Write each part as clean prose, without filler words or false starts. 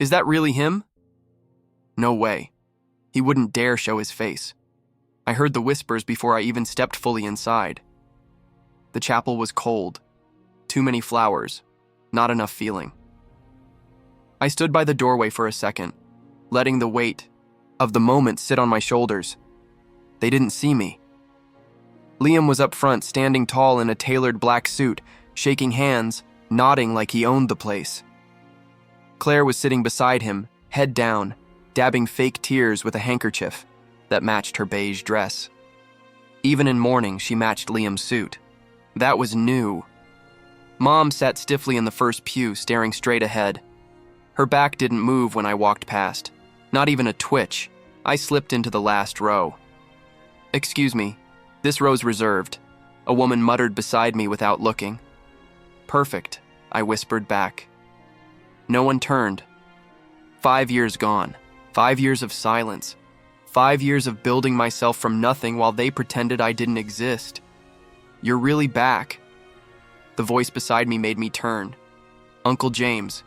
Is that really him? No way. He wouldn't dare show his face. I heard the whispers before I even stepped fully inside. The chapel was cold. Too many flowers. Not enough feeling. I stood by the doorway for a second, letting the weight of the moment sit on my shoulders. They didn't see me. Liam was up front, standing tall in a tailored black suit, shaking hands, nodding like he owned the place. Claire was sitting beside him, head down, dabbing fake tears with a handkerchief that matched her beige dress. Even in mourning, she matched Liam's suit. That was new. Mom sat stiffly in the first pew, staring straight ahead. Her back didn't move when I walked past. Not even a twitch. I slipped into the last row. "Excuse me, this row's reserved," a woman muttered beside me without looking. "Perfect," I whispered back. No one turned. 5 years gone. 5 years of silence. 5 years of building myself from nothing while they pretended I didn't exist. "You're really back." The voice beside me made me turn. Uncle James.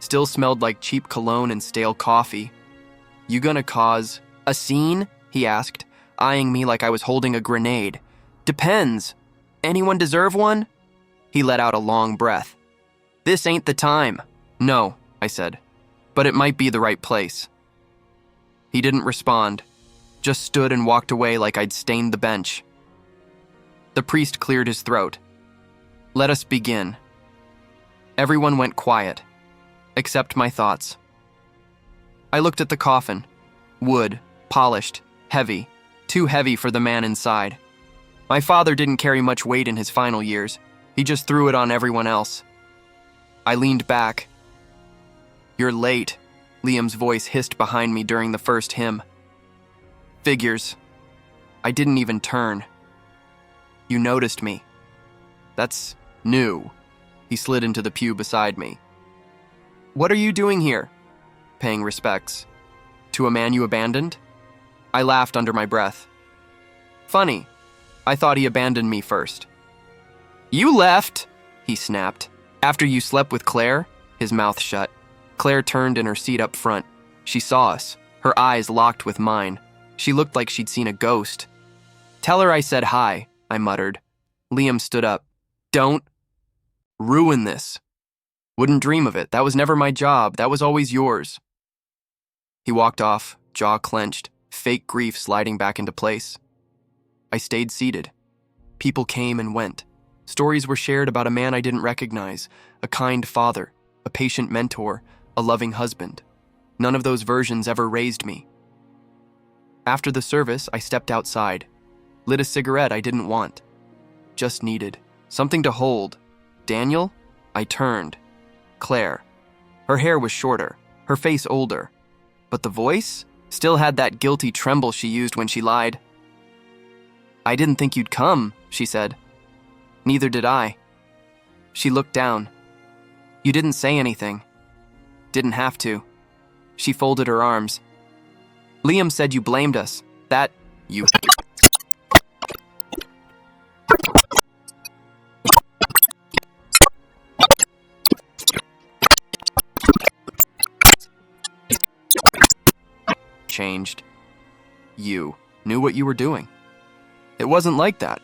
Still smelled like cheap cologne and stale coffee. "You gonna cause a scene?" he asked, eyeing me like I was holding a grenade. "Depends. Anyone deserve one?" He let out a long breath. "This ain't the time." "No," I said, "but it might be the right place." He didn't respond, just stood and walked away like I'd stained the bench. The priest cleared his throat. "Let us begin." Everyone went quiet, except my thoughts. I looked at the coffin. Wood, polished, heavy, too heavy for the man inside. My father didn't carry much weight in his final years. He just threw it on everyone else. I leaned back. "You're late," Liam's voice hissed behind me during the first hymn. "Figures." I didn't even turn. "You noticed me. That's new." He slid into the pew beside me. "What are you doing here?" "Paying respects." "To a man you abandoned?" I laughed under my breath. "Funny. I thought he abandoned me first." "You left," he snapped. "After you slept with Claire?" His mouth shut. Claire turned in her seat up front. She saw us, her eyes locked with mine. She looked like she'd seen a ghost. "Tell her I said hi," I muttered. Liam stood up. "Don't ruin this." "Wouldn't dream of it. That was never my job. That was always yours." He walked off, jaw clenched, fake grief sliding back into place. I stayed seated. People came and went. Stories were shared about a man I didn't recognize, a kind father, a patient mentor, a loving husband. None of those versions ever raised me. After the service, I stepped outside, lit a cigarette I didn't want. Just needed something to hold. "Daniel?" I turned. Claire. Her hair was shorter, her face older, but the voice still had that guilty tremble she used when she lied. "I didn't think you'd come," she said. "Neither did I." She looked down. "You didn't say anything." "Didn't have to." She folded her arms. "Liam said you blamed us. That you..." Changed. You knew what you were doing. It wasn't like that.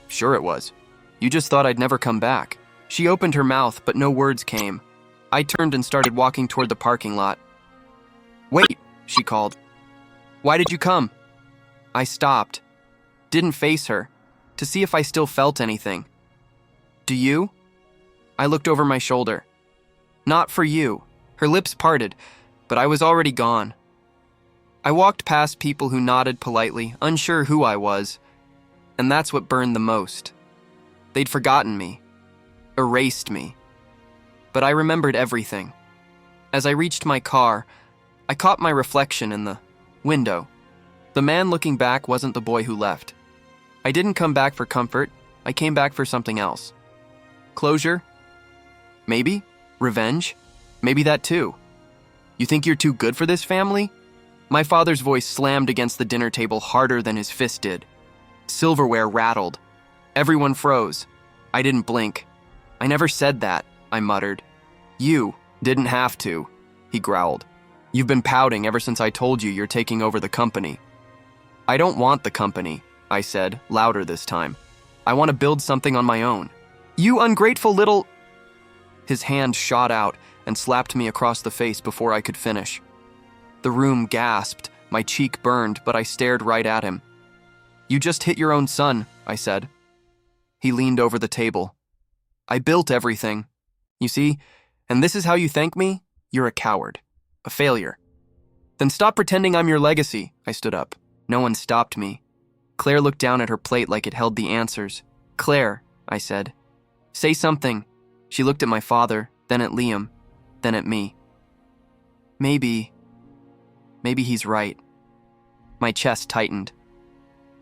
Sure it was. You just thought I'd never come back. She opened her mouth, but no words came. I turned and started walking toward the parking lot. "Wait," she called. "Why did you come?" I stopped. Didn't face her, to see if I still felt anything. "Do you?" I looked over my shoulder. "Not for you." Her lips parted, but I was already gone. I walked past people who nodded politely, unsure who I was, and that's what burned the most. They'd forgotten me, erased me, but I remembered everything. As I reached my car, I caught my reflection in the window. The man looking back wasn't the boy who left. I didn't come back for comfort, I came back for something else. Closure? Maybe. Revenge? Maybe that too. "You think you're too good for this family?" My father's voice slammed against the dinner table harder than his fist did. Silverware rattled. Everyone froze. I didn't blink. "I never said that," I muttered. "You didn't have to." he growled. "You've been pouting ever since I told you you're taking over the company." "I don't want the company," I said, louder this time. "I want to build something on my own." "You ungrateful little—" His hand shot out and slapped me across the face before I could finish. The room gasped, my cheek burned, but I stared right at him. "You just hit your own son," I said. He leaned over the table. "I built everything. You see, and this is how you thank me? You're a coward. A failure." "Then stop pretending I'm your legacy," I stood up. No one stopped me. Claire looked down at her plate like it held the answers. "Claire," I said, "say something." She looked at my father, then at Liam, then at me. Maybe he's right." My chest tightened.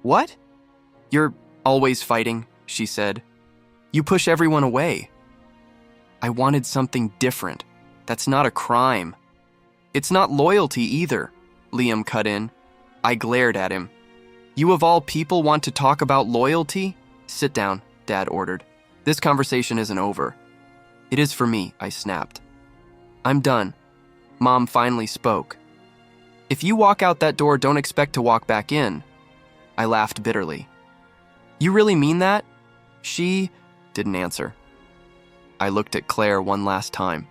"What?" "You're always fighting," she said. "You push everyone away." "I wanted something different. That's not a crime." "It's not loyalty either," Liam cut in. I glared at him. "You of all people want to talk about loyalty?" "Sit down," Dad ordered. "This conversation isn't over." "It is for me," I snapped. "I'm done." Mom finally spoke. "If you walk out that door, don't expect to walk back in." I laughed bitterly. "You really mean that?" She didn't answer. I looked at Claire one last time.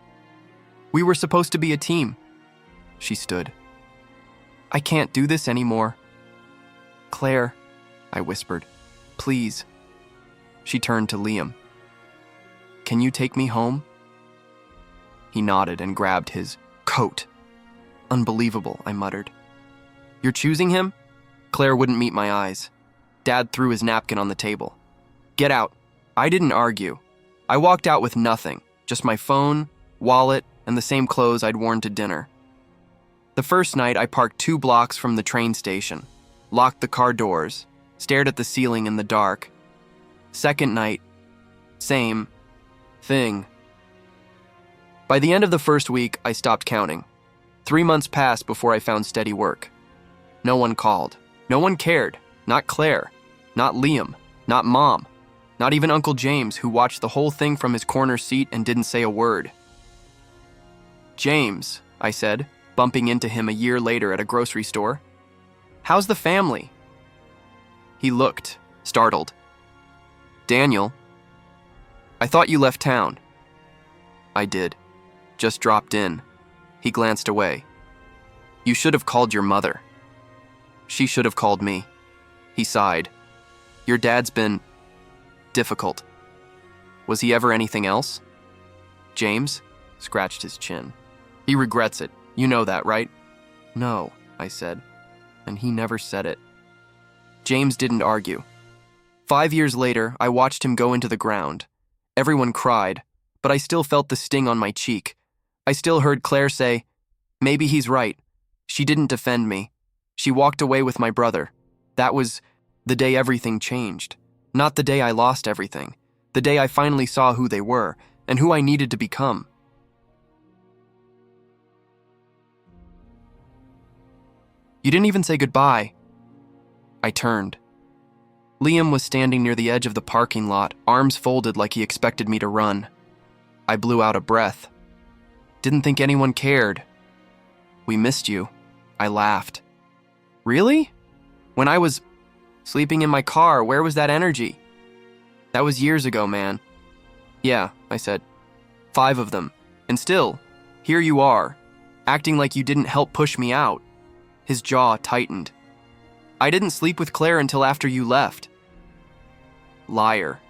"We were supposed to be a team." She stood. "I can't do this anymore." "Claire," I whispered, "please." She turned to Liam. "Can you take me home?" He nodded and grabbed his coat. "Unbelievable," I muttered. "You're choosing him?" Claire wouldn't meet my eyes. Dad threw his napkin on the table. "Get out." I didn't argue. I walked out with nothing, just my phone, wallet, and the same clothes I'd worn to dinner. The first night, I parked 2 blocks from the train station, locked the car doors, stared at the ceiling in the dark. Second night, same thing. By the end of the first week, I stopped counting. 3 months passed before I found steady work. No one called. No one cared. Not Claire. Not Liam. Not Mom. Not even Uncle James, who watched the whole thing from his corner seat and didn't say a word. "James," I said, bumping into him a year later at a grocery store. "How's the family?" He looked, startled. "Daniel, I thought you left town." I did. Just dropped in. He glanced away. "You should have called your mother." "She should have called me." He sighed. "Your dad's been difficult." "Was he ever anything else?" James scratched his chin. "He regrets it. You know that, right?" "No," I said, and he never said it. James didn't argue. 5 years later, I watched him go into the ground. Everyone cried, but I still felt the sting on my cheek. I still heard Claire say, "Maybe he's right." She didn't defend me. She walked away with my brother. That was the day everything changed. Not the day I lost everything. The day I finally saw who they were and who I needed to become. "You didn't even say goodbye." I turned. Liam was standing near the edge of the parking lot, arms folded like he expected me to run. I blew out a breath. "Didn't think anyone cared." "We missed you." I laughed. "Really? When I was sleeping in my car, where was that energy?" "That was years ago, man." "Yeah," I said. 5 of them. And still, here you are, acting like you didn't help push me out." His jaw tightened. "I didn't sleep with Claire until after you left." Liar.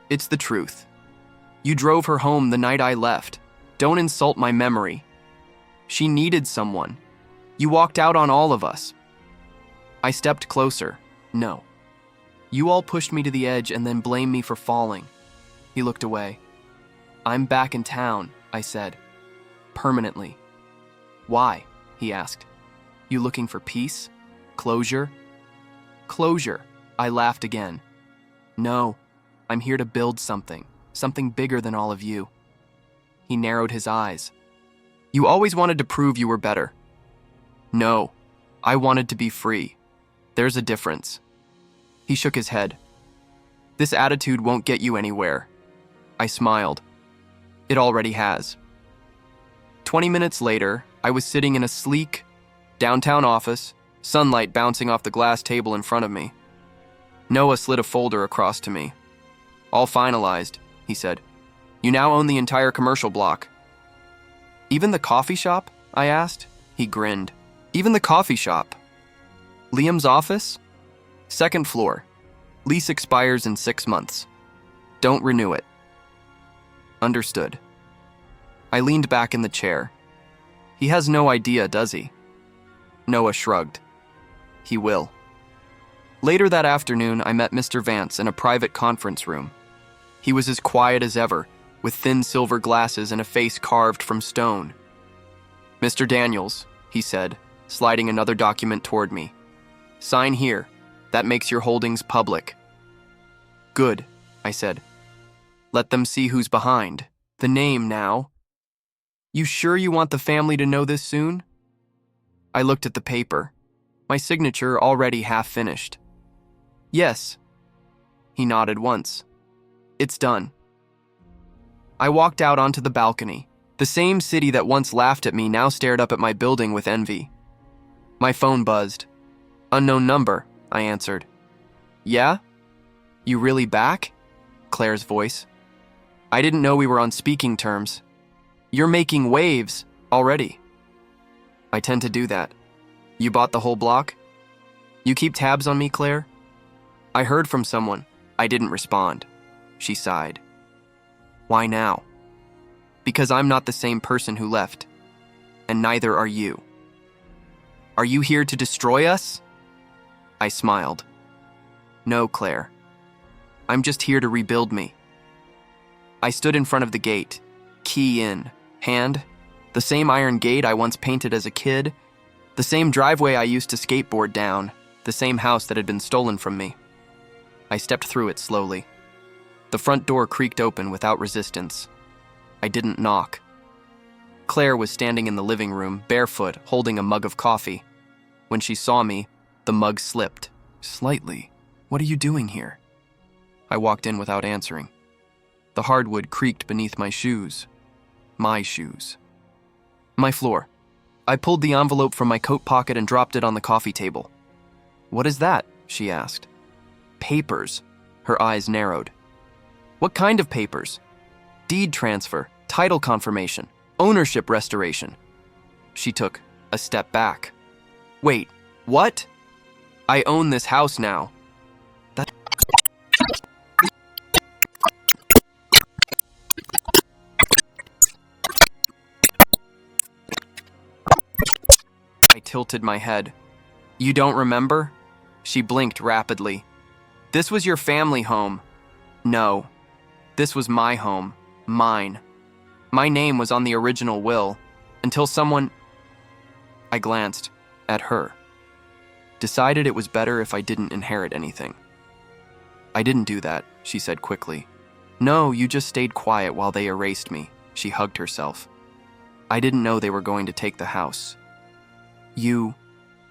"It's the truth. You drove her home the night I left. Don't insult my memory. She needed someone. You walked out on all of us." I stepped closer. "No. You all pushed me to the edge and then blamed me for falling." He looked away. "I'm back in town," I said. "Permanently." "Why?" he asked. "You looking for peace? Closure?" "Closure," I laughed again. "No, I'm here to build something bigger than all of you." He narrowed his eyes. "You always wanted to prove you were better." "No, I wanted to be free. There's a difference." He shook his head. "This attitude won't get you anywhere." I smiled. "It already has." 20 minutes later, I was sitting in a sleek, downtown office, sunlight bouncing off the glass table in front of me. Noah slid a folder across to me. "All finalized," he said. "You now own the entire commercial block." "Even the coffee shop?" I asked. He grinned. "Even the coffee shop." "Liam's office?" "Second floor. Lease expires in 6 months. Don't renew it." "Understood." I leaned back in the chair. "He has no idea, does he?" Noah shrugged. "He will." Later that afternoon, I met Mr. Vance in a private conference room. He was as quiet as ever, with thin silver glasses and a face carved from stone. "Mr. Daniels," he said, sliding another document toward me. "Sign here. That makes your holdings public." "Good," I said. "Let them see who's behind. The name now." "You sure you want the family to know this soon?" I looked at the paper, my signature already half finished. "Yes." He nodded once. "It's done." I walked out onto the balcony. The same city that once laughed at me now stared up at my building with envy. My phone buzzed. "Unknown number," I answered. "Yeah? You really back?" Claire's voice. "I didn't know we were on speaking terms. You're making waves already." "I tend to do that. You bought the whole block? You keep tabs on me, Claire?" "I heard from someone." I didn't respond. She sighed. "Why now?" "Because I'm not the same person who left. And neither are you." "Are you here to destroy us?" I smiled. "No, Claire. I'm just here to rebuild me." I stood in front of the gate, key in hand, the same iron gate I once painted as a kid, the same driveway I used to skateboard down, the same house that had been stolen from me. I stepped through it slowly. The front door creaked open without resistance. I didn't knock. Claire was standing in the living room, barefoot, holding a mug of coffee. When she saw me, the mug slipped. Slightly. "What are you doing here?" I walked in without answering. The hardwood creaked beneath my shoes. My shoes. My floor. I pulled the envelope from my coat pocket and dropped it on the coffee table. "What is that?" she asked. "Papers." Her eyes narrowed. "What kind of papers?" "Deed transfer, title confirmation, ownership restoration." She took a step back. "Wait, what?" "I own this house now." That I tilted my head. "You don't remember?" She blinked rapidly. "This was your family home." "No. This was my home. Mine. My name was on the original will, until someone..." I glanced at her. Decided it was better if I didn't inherit anything. "I didn't do that," she said quickly. "No, you just stayed quiet while they erased me." She hugged herself. "I didn't know they were going to take the house." "You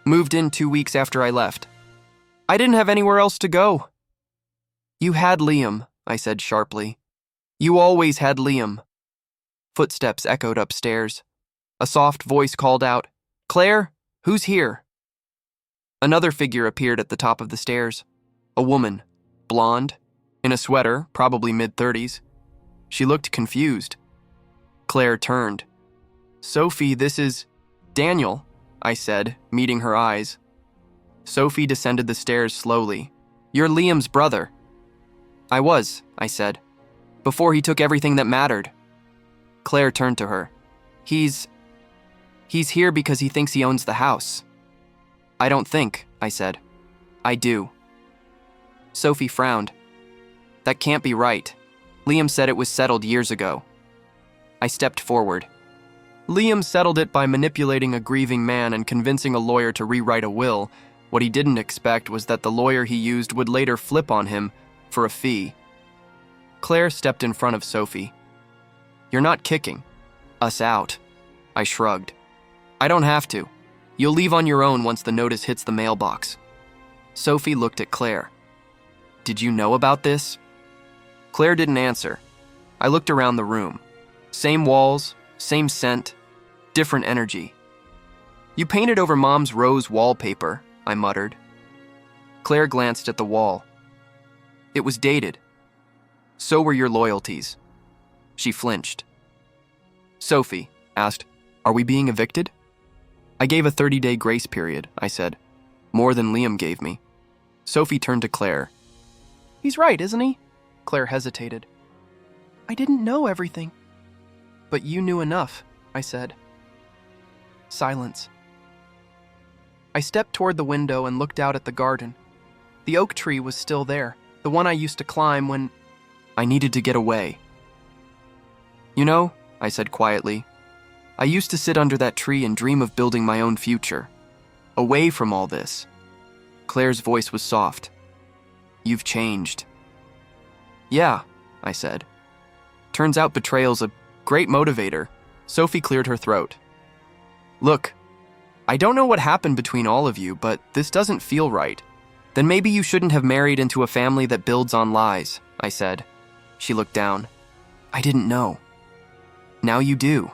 moved in 2 weeks after I left. I didn't have anywhere else to go." "You had Liam," I said sharply. "You always had Liam." Footsteps echoed upstairs. A soft voice called out, "Claire, who's here?" Another figure appeared at the top of the stairs. A woman, blonde, in a sweater, probably mid-30s. She looked confused. Claire turned. "Sophie, this is Daniel," I said, meeting her eyes. Sophie descended the stairs slowly. "You're Liam's brother." "I was," I said, "before he took everything that mattered." Claire turned to her. He's here because he thinks he owns the house." "I don't think," I said. "I do." Sophie frowned. "That can't be right. Liam said it was settled years ago." I stepped forward. "Liam settled it by manipulating a grieving man and convincing a lawyer to rewrite a will. What he didn't expect was that the lawyer he used would later flip on him for a fee." Claire stepped in front of Sophie. "You're not kicking us out." I shrugged. "I don't have to. You'll leave on your own once the notice hits the mailbox." Sophie looked at Claire. "Did you know about this?" Claire didn't answer. I looked around the room. Same walls, same scent, different energy. You painted over Mom's rose wallpaper, I muttered. Claire glanced at the wall. It was dated. So were your loyalties. She flinched. Sophie asked, "Are we being evicted?" I gave a 30-day grace period, I said. More than Liam gave me. Sophie turned to Claire. He's right, isn't he? Claire hesitated. I didn't know everything. But you knew enough, I said. Silence. I stepped toward the window and looked out at the garden. The oak tree was still there, the one I used to climb when I needed to get away. You know, I said quietly, I used to sit under that tree and dream of building my own future. Away from all this. Claire's voice was soft. You've changed. Yeah, I said. Turns out betrayal's a great motivator. Sophie cleared her throat. Look, I don't know what happened between all of you, but this doesn't feel right. Then maybe you shouldn't have married into a family that builds on lies, I said. She looked down. I didn't know. Now you do.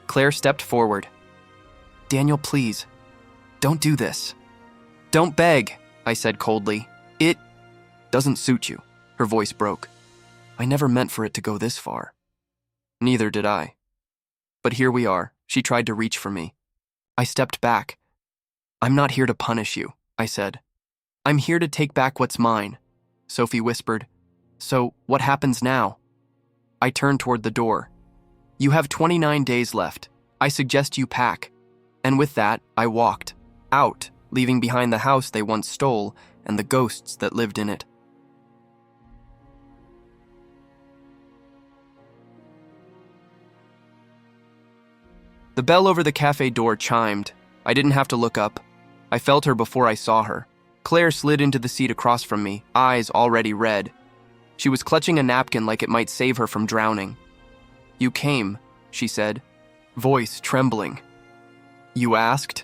Claire stepped forward. Daniel, please, don't do this. Don't beg, I said coldly. It doesn't suit you. Her voice broke. I never meant for it to go this far. Neither did I. But here we are. She tried to reach for me. I stepped back. I'm not here to punish you, I said. I'm here to take back what's mine, Sophie whispered. So, what happens now? I turned toward the door. You have 29 days left. I suggest you pack. And with that, I walked out, leaving behind the house they once stole and the ghosts that lived in it. The bell over the cafe door chimed. I didn't have to look up. I felt her before I saw her. Claire slid into the seat across from me, eyes already red. She was clutching a napkin like it might save her from drowning. You came, she said, voice trembling. You asked?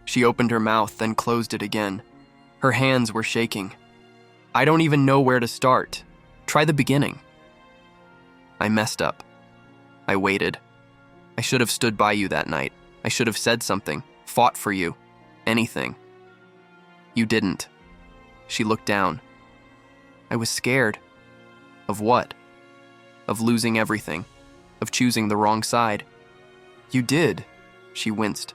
She opened her mouth, then closed it again. Her hands were shaking. I don't even know where to start. Try the beginning. I messed up. I waited. I should have stood by you that night. I should have said something, fought for you, anything. You didn't. She looked down. I was scared. Of what? Of losing everything. Of choosing the wrong side. You did, she winced.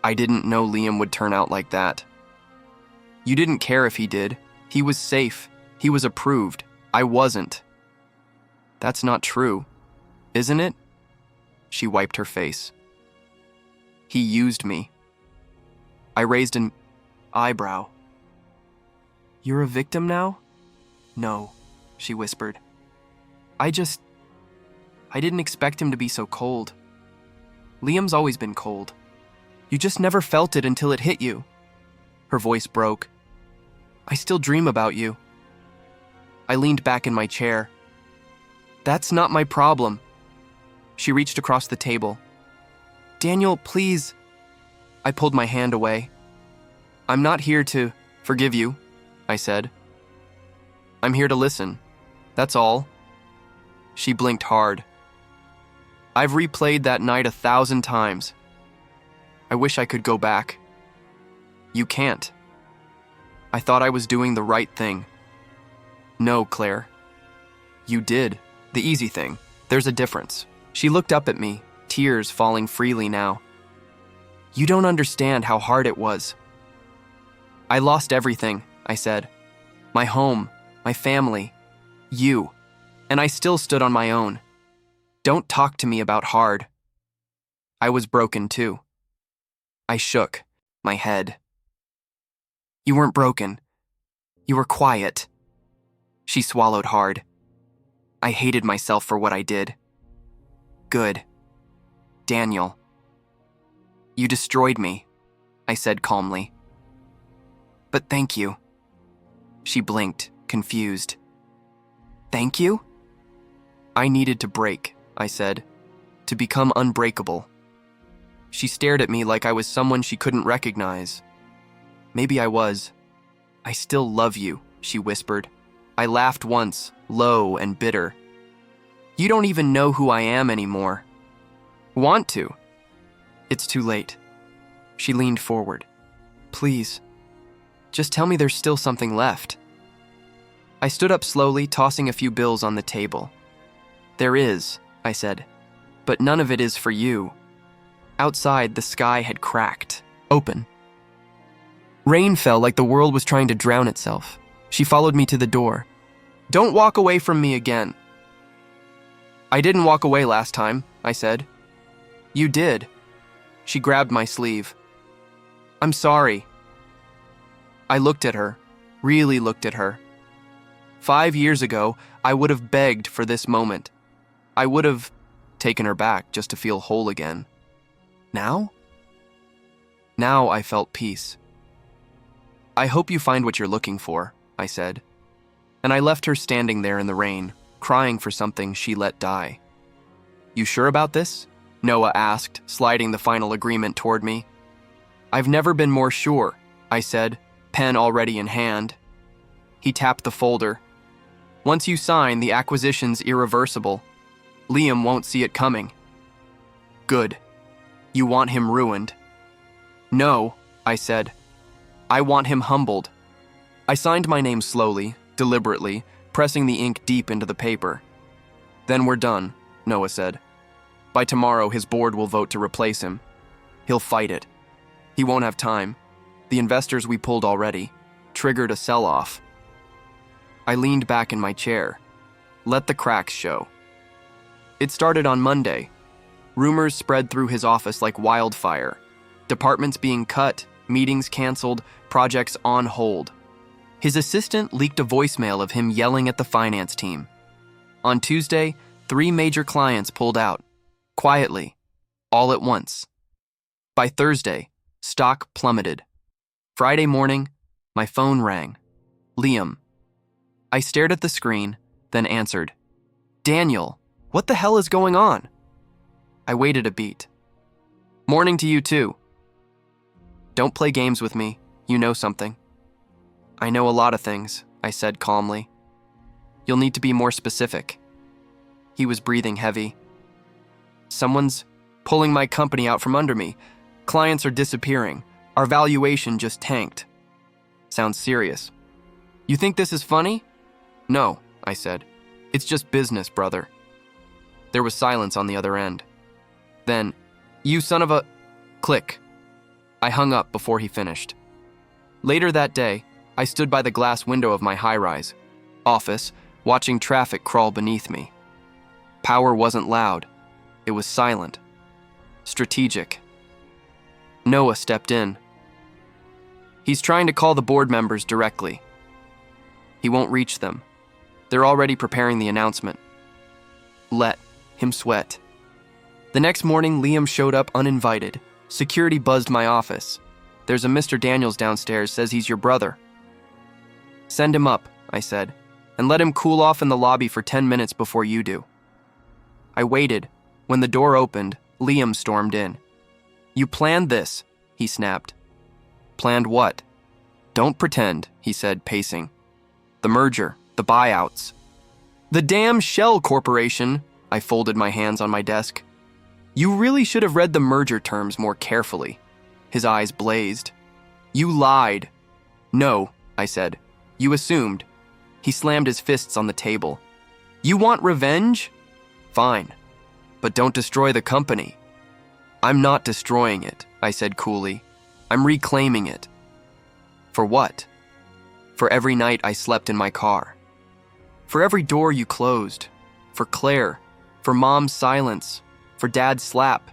I didn't know Liam would turn out like that. You didn't care if he did. He was safe. He was approved. I wasn't. That's not true, isn't it? She wiped her face. He used me. I raised an eyebrow. You're a victim now? No, she whispered. I didn't expect him to be so cold. Liam's always been cold. You just never felt it until it hit you. Her voice broke. I still dream about you. I leaned back in my chair. That's not my problem. She reached across the table. Daniel, please. I pulled my hand away. I'm not here to forgive you, I said. I'm here to listen. That's all. She blinked hard. I've replayed that night 1,000 times. I wish I could go back. You can't. I thought I was doing the right thing. No, Claire. You did. The easy thing. There's a difference. She looked up at me, tears falling freely now. You don't understand how hard it was. I lost everything, I said. My home, my family, you. And I still stood on my own. Don't talk to me about hard. I was broken too. I shook my head. You weren't broken. You were quiet. She swallowed hard. I hated myself for what I did. Good. Daniel. You destroyed me, I said calmly. But thank you. She blinked, confused. Thank you? I needed to break, I said, to become unbreakable. She stared at me like I was someone she couldn't recognize. Maybe I was. I still love you, she whispered. I laughed once, low and bitter. You don't even know who I am anymore. Want to, It's too late. She leaned forward. Please, just tell me there's still something left. I stood up slowly, tossing a few bills on the table. There is, I said, but none of it is for you. Outside, the sky had cracked, open. Rain fell like the world was trying to drown itself. She followed me to the door. Don't walk away from me again. I didn't walk away last time, I said. You did. She grabbed my sleeve. I'm sorry. I looked at her, really looked at her. 5 years ago, I would have begged for this moment. I would have taken her back just to feel whole again. Now? Now I felt peace. I hope you find what you're looking for, I said. And I left her standing there in the rain, crying for something she let die. You sure about this? Noah asked, sliding the final agreement toward me. I've never been more sure, I said, pen already in hand. He tapped the folder. Once you sign, the acquisition's irreversible. Liam won't see it coming. Good. You want him ruined? No, I said. I want him humbled. I signed my name slowly, deliberately, pressing the ink deep into the paper. Then we're done, Noah said. By tomorrow, his board will vote to replace him. He'll fight it. He won't have time. The investors we pulled already triggered a sell-off. I leaned back in my chair. Let the cracks show. It started on Monday. Rumors spread through his office like wildfire. Departments being cut, meetings canceled, projects on hold. His assistant leaked a voicemail of him yelling at the finance team. On Tuesday, 3 major clients pulled out. Quietly. All at once. By Thursday, stock plummeted. Friday morning, my phone rang. Liam. I stared at the screen, then answered. Daniel, what the hell is going on? I waited a beat. Morning to you too. Don't play games with me. You know something. I know a lot of things, I said calmly. You'll need to be more specific. He was breathing heavy. Someone's pulling my company out from under me. Clients are disappearing. Our valuation just tanked. Sounds serious. You think this is funny? No, I said. It's just business, brother. There was silence on the other end. Then, you son of a... Click. I hung up before he finished. Later that day, I stood by the glass window of my high-rise office, watching traffic crawl beneath me. Power wasn't loud. It was silent. Strategic. Noah stepped in. He's trying to call the board members directly. He won't reach them. They're already preparing the announcement. Let him sweat. The next morning, Liam showed up uninvited. Security buzzed my office. There's a Mr. Daniels downstairs, says he's your brother. Send him up, I said, and let him cool off in the lobby for 10 minutes before you do. I waited. When the door opened, Liam stormed in. You planned this, he snapped. Planned what? Don't pretend, he said, pacing. The merger, the buyouts. The damn Shell Corporation, I folded my hands on my desk. You really should have read the merger terms more carefully. His eyes blazed. You lied. No, I said. You assumed. He slammed his fists on the table. You want revenge? Fine. But don't destroy the company. I'm not destroying it, I said coolly. I'm reclaiming it. For what? For every night I slept in my car. For every door you closed. For Claire. For Mom's silence. For Dad's slap.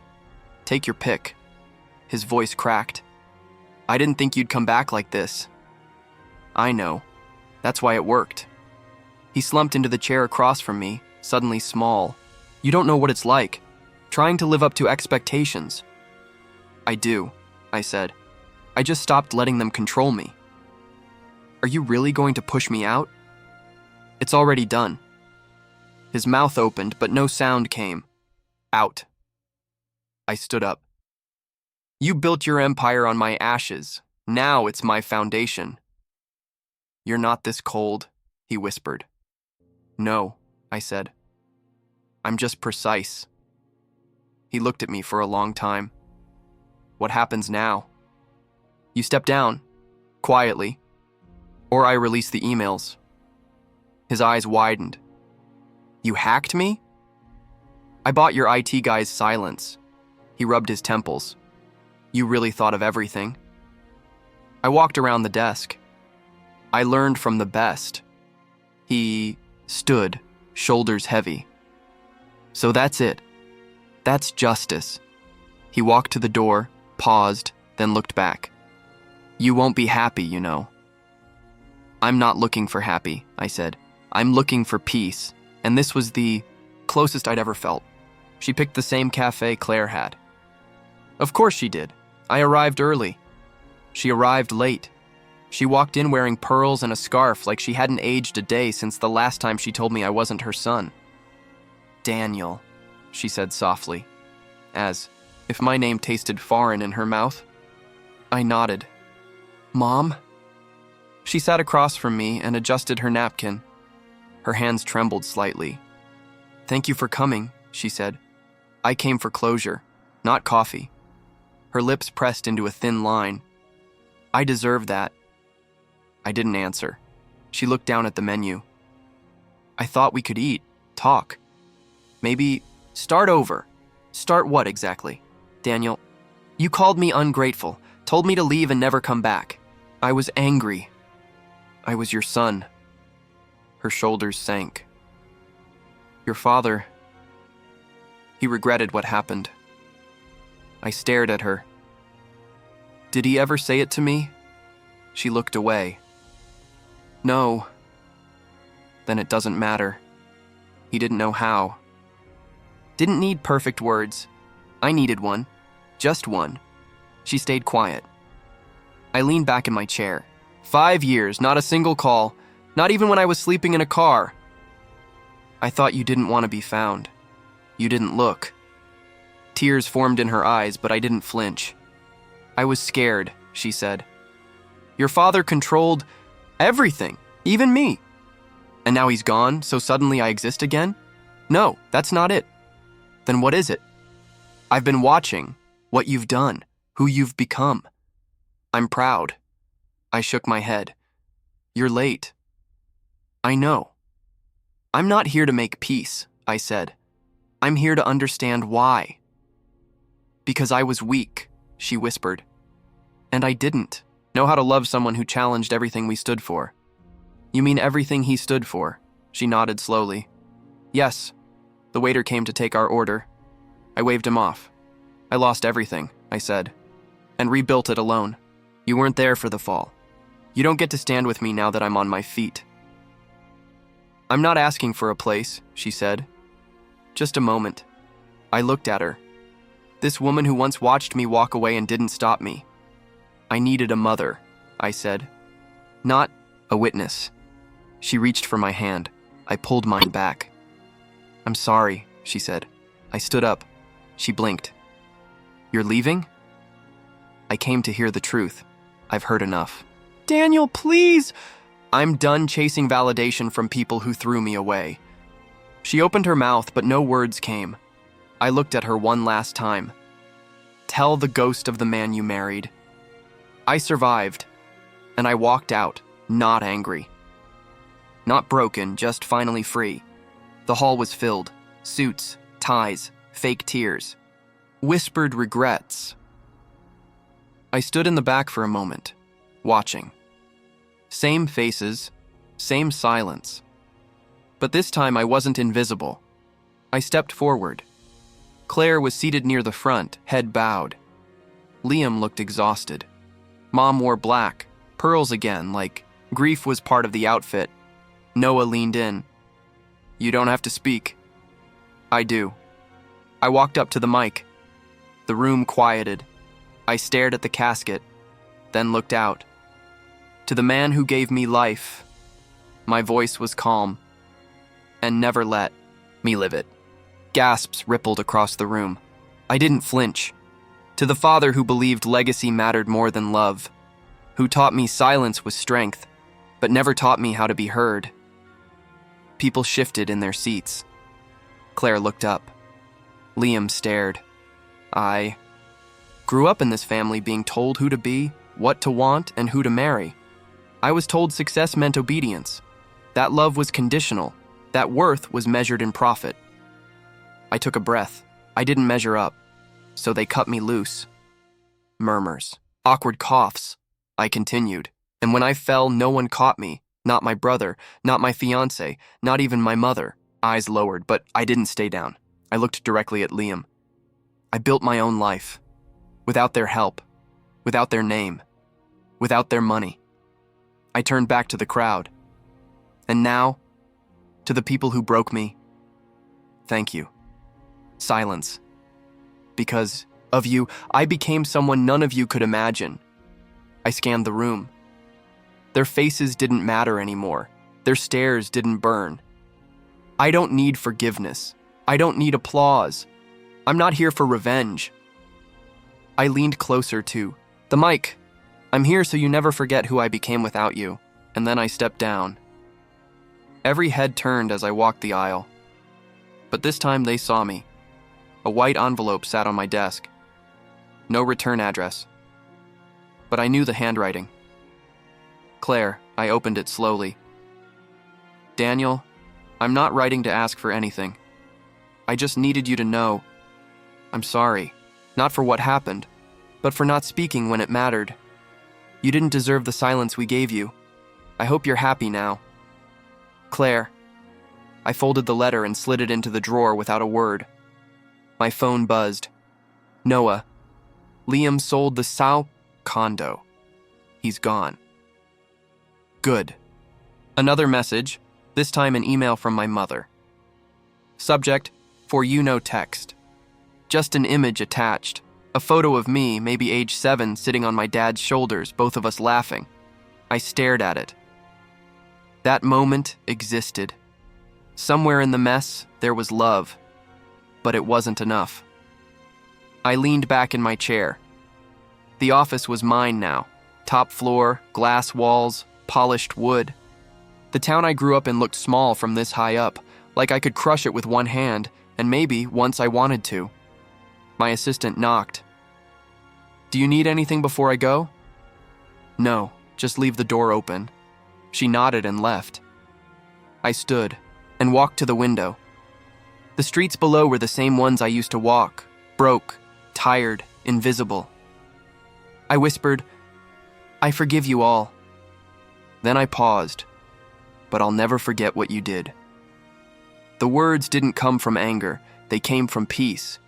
Take your pick. His voice cracked. I didn't think you'd come back like this. I know. That's why it worked. He slumped into the chair across from me, suddenly small. You don't know what it's like, trying to live up to expectations. I do, I said. I just stopped letting them control me. Are you really going to push me out? It's already done. His mouth opened, but no sound came. Out. I stood up. You built your empire on my ashes. Now it's my foundation. You're not this cold, he whispered. No, I said. I'm just precise. He looked at me for a long time. What happens now? You step down, quietly, or I release the emails. His eyes widened. You hacked me? I bought your IT guy's silence. He rubbed his temples. You really thought of everything. I walked around the desk. I learned from the best. He stood, shoulders heavy. So that's it. That's justice. He walked to the door, paused, then looked back. You won't be happy, you know. I'm not looking for happy, I said. I'm looking for peace, and this was the closest I'd ever felt. She picked the same cafe Claire had. Of course she did. I arrived early. She arrived late. She walked in wearing pearls and a scarf like she hadn't aged a day since the last time she told me I wasn't her son. Daniel, she said softly, as if my name tasted foreign in her mouth. I nodded. Mom? She sat across from me and adjusted her napkin. Her hands trembled slightly. Thank you for coming, she said. I came for closure, not coffee. Her lips pressed into a thin line. I deserve that. I didn't answer. She looked down at the menu. I thought we could eat, talk. Maybe start over. Start what exactly? Daniel, you called me ungrateful, told me to leave and never come back. I was angry. I was your son. Her shoulders sank. Your father, he regretted what happened. I stared at her. Did he ever say it to me? She looked away. No. Then it doesn't matter. He didn't know how. Didn't need perfect words. I needed one. Just one. She stayed quiet. I leaned back in my chair. 5 years, not a single call, not even when I was sleeping in a car. I thought you didn't want to be found. You didn't look. Tears formed in her eyes, but I didn't flinch. I was scared, she said. Your father controlled everything, even me. And now he's gone, so suddenly I exist again? No, that's not it. Then what is it? I've been watching what you've done, who you've become. I'm proud. I shook my head. You're late. I know. I'm not here to make peace, I said. I'm here to understand why. Because I was weak, she whispered. And I didn't know how to love someone who challenged everything we stood for. You mean everything he stood for? She nodded slowly. Yes. The waiter came to take our order. I waved him off. I lost everything, I said, and rebuilt it alone. You weren't there for the fall. You don't get to stand with me now that I'm on my feet. I'm not asking for a place, she said. Just a moment. I looked at her. This woman who once watched me walk away and didn't stop me. I needed a mother, I said. Not a witness. She reached for my hand. I pulled mine back. I'm sorry, she said. I stood up. She blinked. You're leaving? I came to hear the truth. I've heard enough. Daniel, please! I'm done chasing validation from people who threw me away. She opened her mouth, but no words came. I looked at her one last time. Tell the ghost of the man you married. I survived, and I walked out, not angry. Not broken, just finally free. The hall was filled. Suits, ties, fake tears. Whispered regrets. I stood in the back for a moment, watching. Same faces, same silence. But this time I wasn't invisible. I stepped forward. Claire was seated near the front, head bowed. Liam looked exhausted. Mom wore black, pearls again, like grief was part of the outfit. Noah leaned in. You don't have to speak. I do. I walked up to the mic. The room quieted. I stared at the casket, then looked out. To the man who gave me life, my voice was calm, and never let me live it. Gasps rippled across the room. I didn't flinch. To the father who believed legacy mattered more than love, who taught me silence was strength, but never taught me how to be heard. People shifted in their seats. Claire looked up. Liam stared. I Grew up in this family being told who to be, what to want, and who to marry. I was told success meant obedience. That love was conditional. That worth was measured in profit. I took a breath. I didn't measure up. So they cut me loose. Murmurs. Awkward coughs. I continued. And when I fell, no one caught me. Not my brother, not my fiancé, not even my mother. Eyes lowered, but I didn't stay down. I looked directly at Liam. I built my own life. Without their help. Without their name. Without their money. I turned back to the crowd. And now, to the people who broke me, thank you. Silence. Because of you, I became someone none of you could imagine. I scanned the room. Their faces didn't matter anymore. Their stares didn't burn. I don't need forgiveness. I don't need applause. I'm not here for revenge. I leaned closer to the mic. I'm here so you never forget who I became without you. And then I stepped down. Every head turned as I walked the aisle. But this time they saw me. A white envelope sat on my desk. No return address. But I knew the handwriting. Claire, I opened it slowly. Daniel, I'm not writing to ask for anything. I just needed you to know. I'm sorry, not for what happened, but for not speaking when it mattered. You didn't deserve the silence we gave you. I hope you're happy now. Claire. I folded the letter and slid it into the drawer without a word. My phone buzzed. Noah. Liam sold the Sao condo. He's gone. Good. Another message, this time an email from my mother. Subject, for you no text. Just an image attached. A photo of me, maybe age 7, sitting on my dad's shoulders, both of us laughing. I stared at it. That moment existed. Somewhere in the mess, there was love. But it wasn't enough. I leaned back in my chair. The office was mine now. Top floor, glass walls, polished wood. The town I grew up in looked small from this high up, like I could crush it with one hand, and maybe once I wanted to. My assistant knocked. Do you need anything before I go? No, just leave the door open. She nodded and left. I stood and walked to the window. The streets below were the same ones I used to walk, broke, tired, invisible. I whispered, I forgive you all. Then I paused, but I'll never forget what you did. The words didn't come from anger, they came from peace.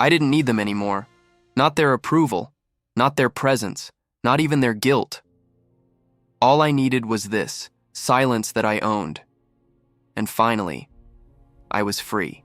I didn't need them anymore, not their approval, not their presence, not even their guilt. All I needed was this, silence that I owned. And finally, I was free.